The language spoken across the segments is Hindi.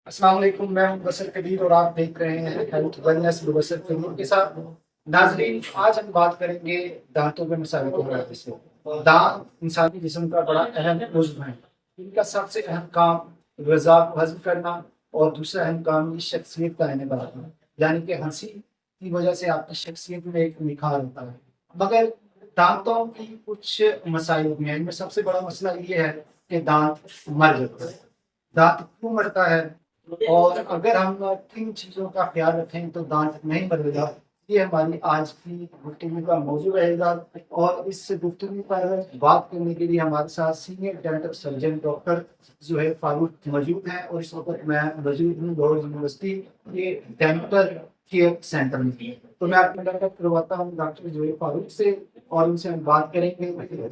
अस्सलाम वालेकुम। मैं हूं बसर कबीर और आप देख रहे हैं हेल्थ वेलनेस बसर कबीर के साथ। नाजरीन, आज हम बात करेंगे दांतों के मसाले के हवाले से। दांत इंसानी जिस्म का बड़ा अहम उज़्व है। इनका सबसे अहम काम ग़िज़ा को हज़म करना और दूसरा अहम काम ये शख्सियत का रहने बनाना, यानी कि हंसी की वजह से आपकी शख्सियत में एक निखार होता है। मगर दांतों की कुछ मसाइल भी हैं। इनमें सबसे बड़ा मसला ये है कि दांत मर जाता है। दांत क्यों मरता है और अगर हम किन चीज़ों का ख्याल रखें तो दांत नहीं मरेगा, ये हमारी आज की गुफ्तगू का मौजू रहेगा। और इस गुफ्तगू पर बात करने के लिए हमारे साथ senior dental surgeon doctor Zuhair Farooq मौजूद हैं और इस वक्त मैं मौजूद हूँ लाहौर यूनिवर्सिटी के डेंटल केयर सेंटर में। तो मैं आपको इंट्रोडक्ट करवाता हूँ डॉक्टर ज़ुहैर फारूक से और उनसे हम बात करेंगे।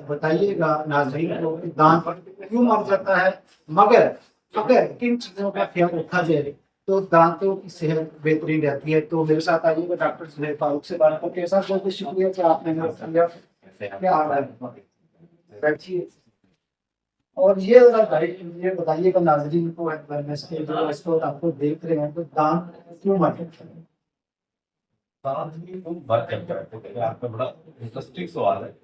बताइएगा नाज़रीन को कि दांत क्यों मर जाता है, मगर अगर किन चीज़ों का ख्याल रखा जाए तो दांतों की सेहत बेहतरीन रहती है। तो मेरे साथ आइएगा डॉक्टर ज़ुहैर फारूक से बात करके। ऐसा बहुत बहुत शुक्रिया कि आपने मेरा समझा। क्या हाल है? बैठिए। और ये बताइएगा नाज़रीन को अवेयरनेस के जो इस वक्त आपको देख रहे हैं तो दांत क्यों मर जाते हैं? दांत की तुम बात करते हैं तो आपका बड़ा इंटरेस्टिंग सवाल है।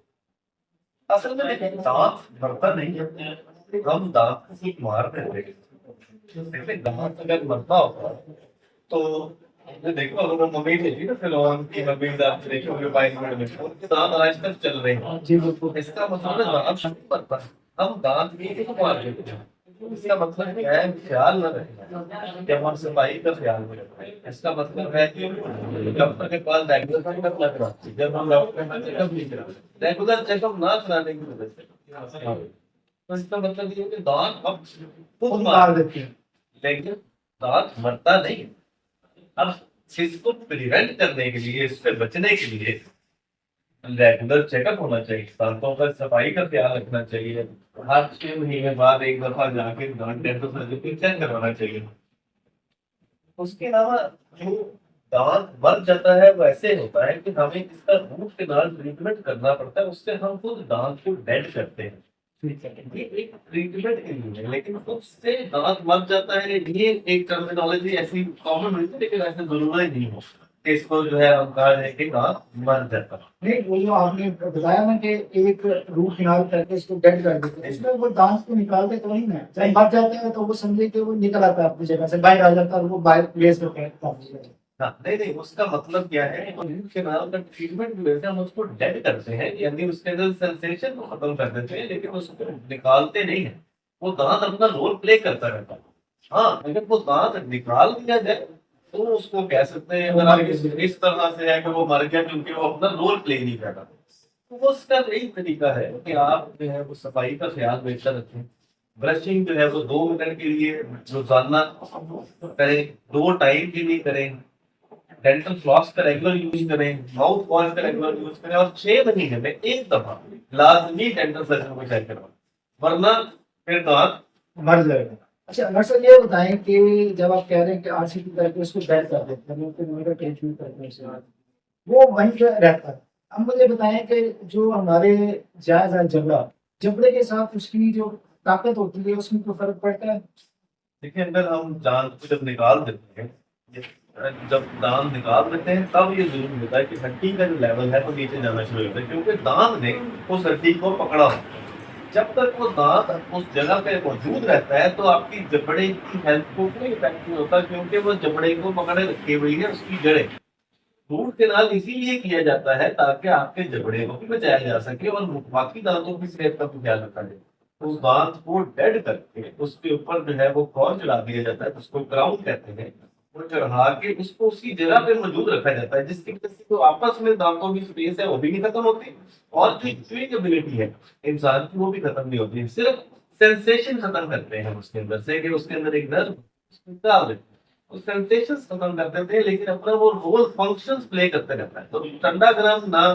असल में देखिए, दांत मरता नहीं है, हम दांत को सिर्फ मार देते हैं। देखिए, दांत अगर मरता होता तो आपने देखा होगा, वो मम्मी थी ना फिलौन की मम्मी, दांत देखे होंगे 5 मिनट में, उनके दांत आज तक चल रहे हैं। जी बिल्कुल। इसका मतलब है दांत नहीं मरता, हम दांत भी को मार देते हैं। इसका मतलब क्या है? ख्याल न रखें जब हम सफाई का ख्याल में रखें। इसका मतलब है कि डॉक्टर के पास रेगुलर चेकअप ना कराते, जब हम डॉक्टर के पास चेकअप नहीं कराते, रेगुलर चेकअप ना कराने की वजह से, तो इसका मतलब ये है कि दांत हम खुद मार देते हैं, लेकिन दांत मरता नहीं। अब इसको प्रिवेंट करने के लिए, इससे बचने के लिए रेगुलर चेकअप होना चाहिए, दांतों का सफाई का ख्याल रखना चाहिए। हर 6 महीने बाद एक दफा जाके दांत डेंटल सर्जन चेक करवाना चाहिए। उसके अलावा जो दांत मर जाता है वो ऐसे होता है कि हमें इसका रूट केनाल ट्रीटमेंट करना पड़ता है, उससे हम खुद दांत को डेड करते हैं। ठीक है, ये एक ट्रीटमेंट के लिए है, लेकिन उससे दांत मर जाता है, ये एक टर्मिनोलॉजी ऐसी कॉमन हुई थी, लेकिन ऐसे जरूरी नहीं हो कि इसको जो है हम कहा जाए कि दांत मर जाता है। नहीं, वो जो आपने बताया ना कि एक रूट किनाल करके इसको डेड कर देते हैं, इसमें वो दांत को निकालते तो नहीं है, जब मर जाते हैं तो वो समझे कि वो निकल आता है अपनी जगह से, बाहर आ जाता है और वो बाहर प्लेस में बैठता है। हाँ, नहीं नहीं, उसका मतलब क्या है, रूट केनाल का ट्रीटमेंट जो है हम उसको डेड करते हैं, यानी उसके अंदर सेंसेशन को खत्म कर देते हैं, लेकिन उसको निकालते नहीं है। वो दांत अपना रोल प्ले करता रहता है। हाँ, अगर वो दांत निकाल दिया जाए तो उसको कह सकते हैं, अगर आप इस तरह से है कि वो मर गया क्योंकि वो अपना रोल प्ले नहीं कर रहा, तो वो उसका यही तरीका है कि आप जो है वो सफाई का ख्याल बेहतर रखें। ब्रशिंग जो है वो 2 मिनट के लिए रोजाना करें, 2 टाइम के लिए करें। डेंटल फ्लॉस का रेगुलर यूज करें, माउथ वॉश का रेगुलर यूज करें, और 6 महीने में एक दफा लाजमी डेंटल सर्जन को चेक करवाएं, वरना फिर दांत मर जाएगा। अच्छा डॉक्टर साहब, ये बताएं कि जब आप कह रहे हैं कि आरसीटी करके उसको डेड कर देते हैं, फिर मेरा ट्रीटमेंट करते हैं उसके बाद वो वहीं पे रहता है। अब मुझे बताएं कि जो हमारे जायज है जबड़ा, जबड़े के साथ उसकी जो ताकत होती है उसमें कोई फर्क पड़ता है? देखिए, अगर हम दांत को जब निकाल देते हैं, जब दांत निकाल देते हैं तब ये जरूरी होता है कि हड्डी का जो लेवल है वो नीचे जाना शुरू होता है, क्योंकि दांत ने उस हड्डी को पकड़ा होता है। जब तक वो दांत उस जगह पे मौजूद रहता है तो आपकी जबड़े की हेल्थ को कोई इफेक्ट नहीं होता, क्योंकि वो जबड़े को पकड़े रखी हुई है उसकी जड़ें। रूट केनाल इसीलिए किया जाता है ताकि आपके जबड़े को भी बचाया जा सके और बाकी दांतों की सेहत का भी ख्याल रखा जाए। उस दांत को डेड करके उसके ऊपर जो है वो कौन चढ़ा दिया जाता है, उसको क्राउन कहते हैं। वो चढ़ा के उसको उसी जगह पे मौजूद रखा जाता है, जिसकी वजह से जो आपस में दांतों की स्पेस है वो भी नहीं खत्म होती, और जो च्यूइंग एबिलिटी है इंसान की वो भी खत्म नहीं होती। सिर्फ सेंसेशन खत्म करते हैं उसके अंदर से, कि उसके अंदर एक नर्व डाल देते हैं, वो सेंसेशंस खत्म कर देते हैं, लेकिन अपना वो रोल फंक्शंस प्ले करते रहता है। तो ठंडा गर्म ना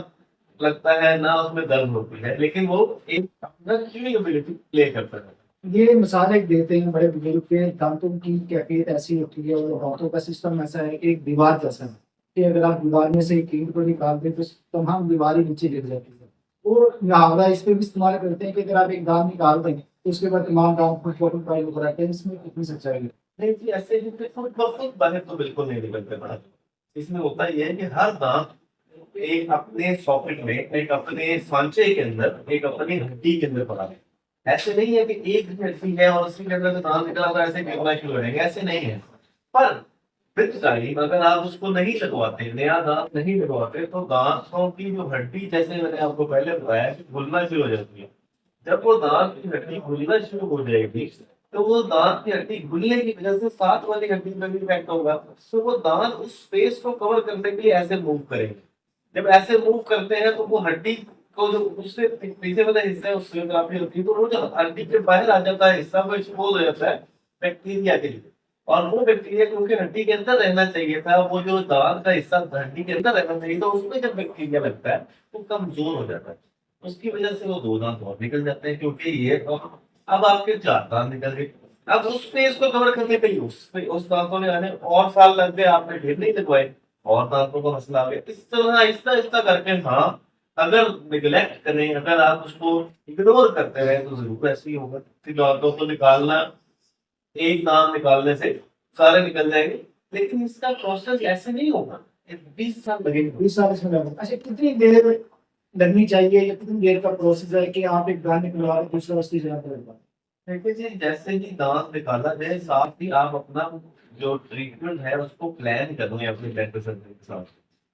लगता है, ना उसमें दर्द होती है, लेकिन वो एक अपना च्यूइंग एबिलिटी प्ले करता है। ये मिसाल एक देते हैं बड़े बुजुर्ग के, दांतों की कैफियत ऐसी होती है और दांतों का सिस्टम ऐसा है कि एक दीवार जैसा है कि अगर आप दीवार में से एक ईंट को निकाल दें तो तमाम दीवार ही नीचे गिर जाती है। वो मुहावरा इस पे भी इस्तेमाल करते हैं कि अगर आप एक दांत निकाल दें तो उसके बाद तमाम दांत को फोटो फाइल कराते हैं। इसमें कितनी सच्चाई है? नहीं जी, ऐसे ही तो खुद ब खुद बाहर तो बिल्कुल नहीं निकलते बाहर। इसमें होता ये है कि हर दांत एक अपने सॉकेट में, एक अपने सांचे के अंदर, एक अपनी हड्डी के अंदर पड़ा है। ऐसे नहीं है कि एक ही हड्डी है और उसी के अंदर से दांत निकला हुआ है, ऐसे गिरना शुरू हो जाएंगे, ऐसे नहीं है। पर विद टाइम अगर आप उसको नहीं लगवाते, नया दांत नहीं लगवाते, तो दांतों की जो हड्डी, जैसे मैंने आपको पहले बताया, कि घुलना शुरू हो जाती है। जब वो दांत की हड्डी घुलना शुरू हो जाएगी, तो वो दांत की हड्डी घुलने की वजह से साथ वाली हड्डी में भी इफेक्ट होगा। तो वो दांत उस स्पेस को कवर करने के लिए ऐसे मूव करेंगे। जब ऐसे मूव करते हैं तो वो हड्डी को, जो उससे पीछे वाला हिस्सा है, उससे काफी होती है, तो वो जो हड्डी के बाहर आ जाता है हिस्सा, वो एक्सपोज हो जाता है बैक्टीरिया के लिए। और वो बैक्टीरिया क्योंकि हड्डी के अंदर रहना चाहिए था, वो जो दांत का हिस्सा हड्डी के अंदर रहना चाहिए था, उसमें जब बैक्टीरिया लगता है तो कमजोर हो जाता है। उसकी वजह से वो दो दांत और निकल जाते हैं, क्योंकि ये अब आपके चार दांत निकल गए। अब उस स्पेस को कवर करने के लिए उस दांतों ने आने और साल लग गए, आपने ढेर नहीं लगवाए और दांतों का मसला आ गया। इस तरह आहिस्ता आहिस्ता करके, हाँ, अगर निगलेक्ट करें, अगर आप उसको इग्नोर करते रहे, तो जरूर ऐसे ही होगा कि दांतों को निकालना, एक दांत निकालने से सारे निकल जाएंगे। लेकिन इसका प्रोसेस ऐसे नहीं होगा, 20 साल लगेंगे। 20 साल इसमें लगा। अच्छा, कितनी देर लगनी चाहिए या कितनी देर का प्रोसेस है कि आप एक दांत निकलवा के दूसरा उसकी जगह पर लगवा? देखिए जी, जैसे ही दांत निकाला जाए, साथ ही आप अपना जो ट्रीटमेंट है उसको प्लान कर लें अपने डेंटिस्ट सर्जन के साथ।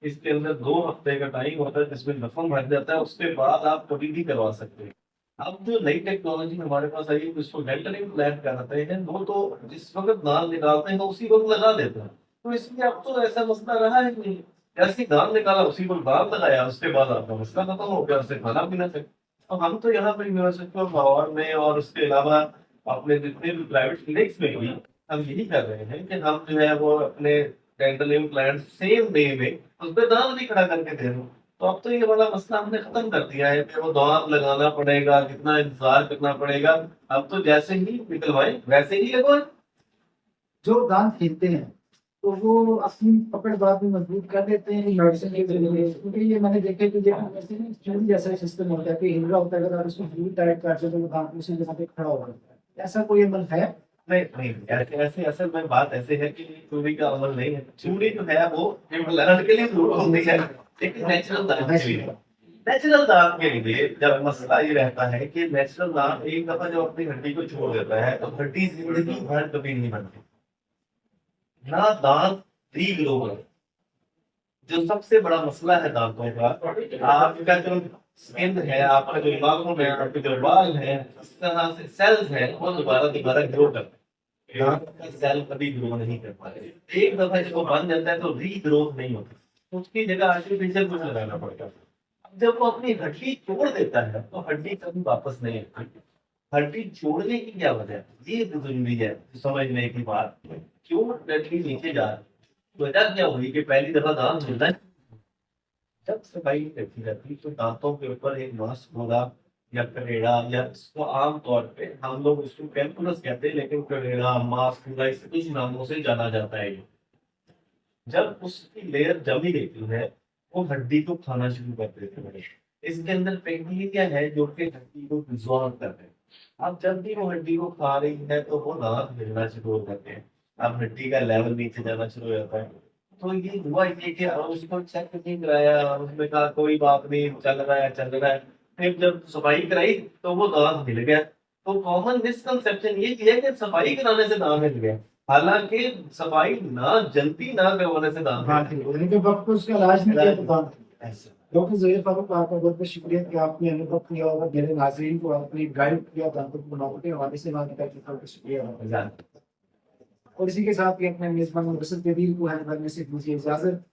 इसके अंदर 2 हफ्ते का टाइम होता है जिसमें जख्म भर जाता है, उसके बाद आप कभी भी करवा सकते हैं। अब जो नई टेक्नोलॉजी हमारे पास आई है, जिसको डेंटल इम्प्लांट कराते हैं, वो तो जिस वक्त दांत निकालते हैं उसी वक्त लगा देते हैं। तो इसलिए अब तो ऐसा मसला रहा ही नहीं। जैसे ही दांत निकाला उसी वक्त दांत लगाया, उसके बाद आपका मसला खत्म हो गया, उससे खाना पीना से। तो हम तो यहाँ पर यूनिवर्सिटी ऑफ लाहौर में और उसके अलावा अपने जितने भी प्राइवेट क्लिनिक्स में भी हम यही कर रहे हैं कि हम जो है वो अपने डेंटल इम्प्लांट सेम डे में उस पर दांत भी खड़ा करके दे रहे हैं। तो अब तो ये वाला मसला हमने खत्म कर दिया है कि वो दांत लगाना पड़ेगा, कितना इंतजार करना पड़ेगा। अब तो जैसे ही निकलवाए वैसे ही लगवाए। जो दांत हिलते हैं तो वो अपनी पकड़ बाद में मजबूत कर लेते हैं मेडिसिन के जरिए, क्योंकि ये मैंने देखा कि जो वैसे चूड़ी जैसा सिस्टम होता है कि हिल रहा होता है, अगर आप उसको पूरी टाइट कर दो तो वो दांत उसी जगह पे खड़ा हो जाता है। ऐसा कोई अमल है? नहीं नहीं, ऐसे ऐसे असल में बात ऐसे है कि चूड़ी का अमल नहीं है। चूड़ी जो है वो इम्प्लांट के लिए जरूर होती है, लेकिन नेचुरल दांत के लिए, नेचुरल दांत के लिए जब मसला ये रहता है कि नेचुरल दांत एक दफा जब अपनी हड्डी को छोड़ देता है तो हड्डी जिंदगी भर कभी नहीं बनती। ना दांत रीग्रो होगा। जो सबसे बड़ा मसला है दांतों का, आपका जो स्किन है, आपका जो नाखून है, आपके जो बाल है, इस तरह से सेल्स है, वो दोबारा दोबारा ग्रो करते हैं। दांत का सेल कभी ग्रो नहीं करता है। एक दफा इसको बन जाता है तो रीग्रोथ नहीं होती, तो उसकी जगह आर्टिफिशियल कुछ लगाना पड़ता है। अब जब वो अपनी हड्डी तोड़ देता है तो हड्डी कभी वापस नहीं आती। हड्डी छोड़ने की क्या वजह है, ये तो जरूरी है समझने की बात। क्यों हड्डी नीचे जा रही है, वजह क्या हुई कि पहली दफा दांत मिलता है, जब सफाई रखी जाती है तो दांतों के ऊपर एक मास्क होगा या करेड़ा, या इसको आम तौर पे हम लोग इसको कैलकुलस कहते हैं, लेकिन करेड़ा, मास्क होगा, इस कुछ नामों से जाना जाता है। जब उसकी लेयर जमी रहती है, वो हड्डी को खाना शुरू कर देते हैं। इसके अंदर बैक्टीरिया है जो कि हड्डी को डिसॉल्व करते हैं। अब जब भी वो हड्डी को खा रही है तो वो दांत गिरना शुरू हो जाते हैं। अब हड्डी का लेवल नीचे जाना शुरू हो जाता है। तो ये हुआ ये कि उसको चेक नहीं कराया, उसने कहा कोई बात नहीं, चल रहा है चल रहा है। फिर जब सफाई कराई तो वो दांत हिल गया। तो कॉमन मिसकंसेप्शन ये है कि सफाई कराने से दांत हिल गया, हालांकि सफाई ना जल्दी ना करवाने से दांत हाँ ठीक है, लेकिन वक्त पर उसका इलाज नहीं किया तो दांत। ऐसा। डॉक्टर ज़हीर फारूक, आपका बहुत बहुत शुक्रिया कि आपने अनुभव किया और मेरे नाज़रीन को आपने गाइड किया दांतों को बनावट के हवाले से। बात करके बहुत शुक्रिया। और इसी के साथ ही अपने मेज़बान मुबशर कबीर को है से दीजिए इजाज़त।